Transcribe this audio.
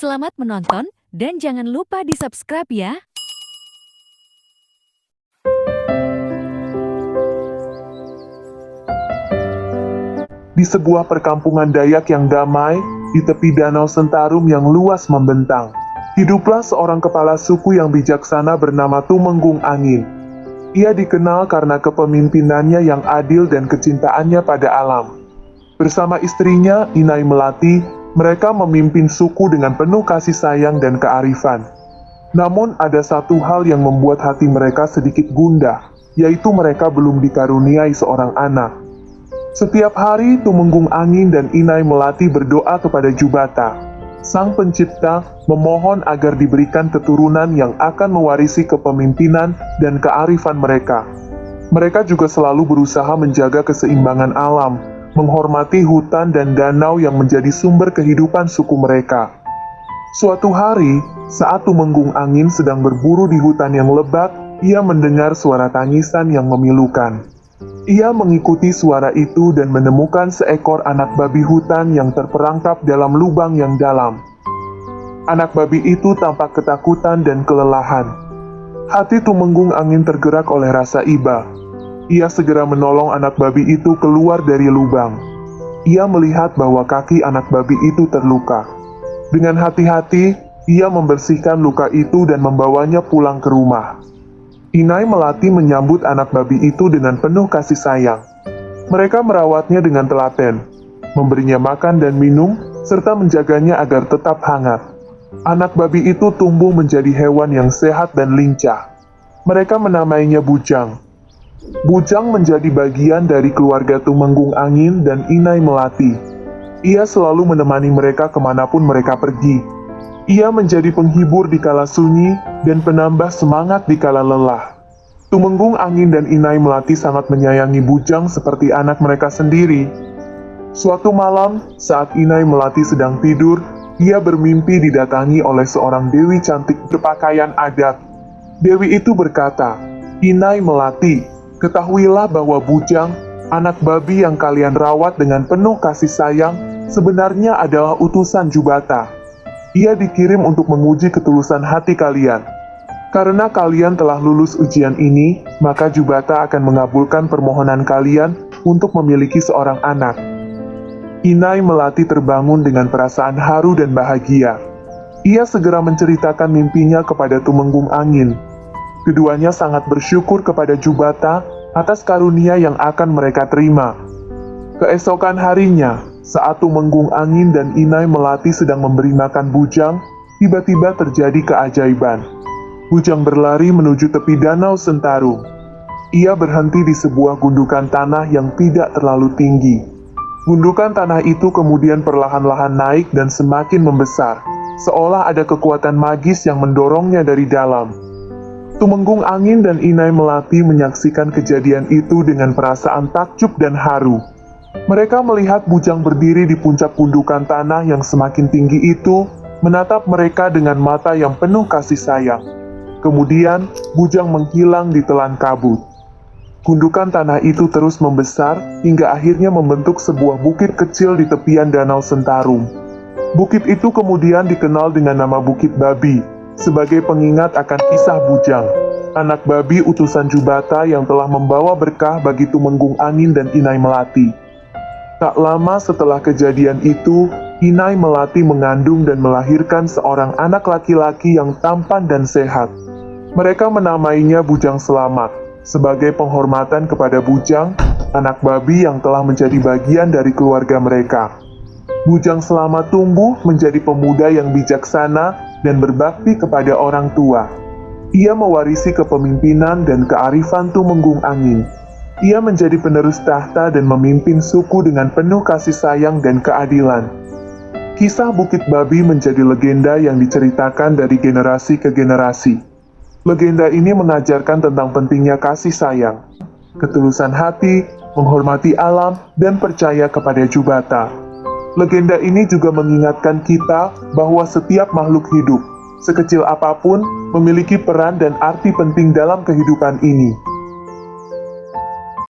Selamat menonton dan jangan lupa di-subscribe ya. Di sebuah perkampungan Dayak yang damai, di tepi Danau Sentarum yang luas membentang, hiduplah seorang kepala suku yang bijaksana bernama Tumenggung Angin. Ia dikenal karena kepemimpinannya yang adil dan kecintaannya pada alam. Bersama istrinya, Inai Melati, mereka memimpin suku dengan penuh kasih sayang dan kearifan. Namun ada satu hal yang membuat hati mereka sedikit gundah, yaitu mereka belum dikaruniai seorang anak. Setiap hari, Tumenggung Angin dan Inai Melati berdoa kepada Jubata, Sang Pencipta, memohon agar diberikan keturunan yang akan mewarisi kepemimpinan dan kearifan mereka. Mereka juga selalu berusaha menjaga keseimbangan alam, menghormati hutan dan danau yang menjadi sumber kehidupan suku mereka. Suatu hari, saat Tumenggung Angin sedang berburu di hutan yang lebat, ia mendengar suara tangisan yang memilukan. Ia mengikuti suara itu dan menemukan seekor anak babi hutan yang terperangkap dalam lubang yang dalam. Anak babi itu tampak ketakutan dan kelelahan. Hati Tumenggung Angin tergerak oleh rasa iba. Ia segera menolong anak babi itu keluar dari lubang. Ia melihat bahwa kaki anak babi itu terluka. Dengan hati-hati, ia membersihkan luka itu dan membawanya pulang ke rumah. Inai Melati menyambut anak babi itu dengan penuh kasih sayang. Mereka merawatnya dengan telaten, memberinya makan dan minum, serta menjaganya agar tetap hangat. Anak babi itu tumbuh menjadi hewan yang sehat dan lincah. Mereka menamainya Bujang. Bujang menjadi bagian dari keluarga Tumenggung Angin dan Inai Melati. Ia selalu menemani mereka kemanapun mereka pergi. Ia menjadi penghibur di kala sunyi dan penambah semangat di kala lelah. Tumenggung Angin dan Inai Melati sangat menyayangi Bujang seperti anak mereka sendiri. Suatu malam, saat Inai Melati sedang tidur, ia bermimpi didatangi oleh seorang dewi cantik berpakaian adat. Dewi itu berkata, "Inai Melati, ketahuilah bahwa Bujang, anak babi yang kalian rawat dengan penuh kasih sayang, sebenarnya adalah utusan Jubata. Ia dikirim untuk menguji ketulusan hati kalian. Karena kalian telah lulus ujian ini, maka Jubata akan mengabulkan permohonan kalian untuk memiliki seorang anak." Inai Melati terbangun dengan perasaan haru dan bahagia. Ia segera menceritakan mimpinya kepada Tumenggung Angin. Keduanya sangat bersyukur kepada Jubata atas karunia yang akan mereka terima. Keesokan harinya, saat Tumenggung Angin dan Inai Melati sedang memberi makan Bujang, tiba-tiba terjadi keajaiban. Bujang berlari menuju tepi Danau Sentarum. Ia berhenti di sebuah gundukan tanah yang tidak terlalu tinggi. Gundukan tanah itu kemudian perlahan-lahan naik dan semakin membesar, seolah ada kekuatan magis yang mendorongnya dari dalam. Tumenggung Angin dan Inai Melati menyaksikan kejadian itu dengan perasaan takjub dan haru. Mereka melihat Bujang berdiri di puncak gundukan tanah yang semakin tinggi itu, menatap mereka dengan mata yang penuh kasih sayang. Kemudian, Bujang menghilang di telan kabut. Gundukan tanah itu terus membesar, hingga akhirnya membentuk sebuah bukit kecil di tepian Danau Sentarum. Bukit itu kemudian dikenal dengan nama Bukit Babi, sebagai pengingat akan kisah Bujang, anak babi utusan Jubata yang telah membawa berkah bagi Tumenggung Angin dan Inai Melati. Tak lama setelah kejadian itu, Inai Melati mengandung dan melahirkan seorang anak laki-laki yang tampan dan sehat. Mereka menamainya Bujang Selamat, sebagai penghormatan kepada Bujang, anak babi yang telah menjadi bagian dari keluarga mereka. Bujang Selamat tumbuh menjadi pemuda yang bijaksana dan berbakti kepada orang tua. Ia mewarisi kepemimpinan dan kearifan Tumenggung Angin. Ia menjadi penerus tahta dan memimpin suku dengan penuh kasih sayang dan keadilan. Kisah Bukit Babi menjadi legenda yang diceritakan dari generasi ke generasi. Legenda ini mengajarkan tentang pentingnya kasih sayang, ketulusan hati, menghormati alam, dan percaya kepada Jubata. Legenda ini juga mengingatkan kita bahwa setiap makhluk hidup, sekecil apapun, memiliki peran dan arti penting dalam kehidupan ini.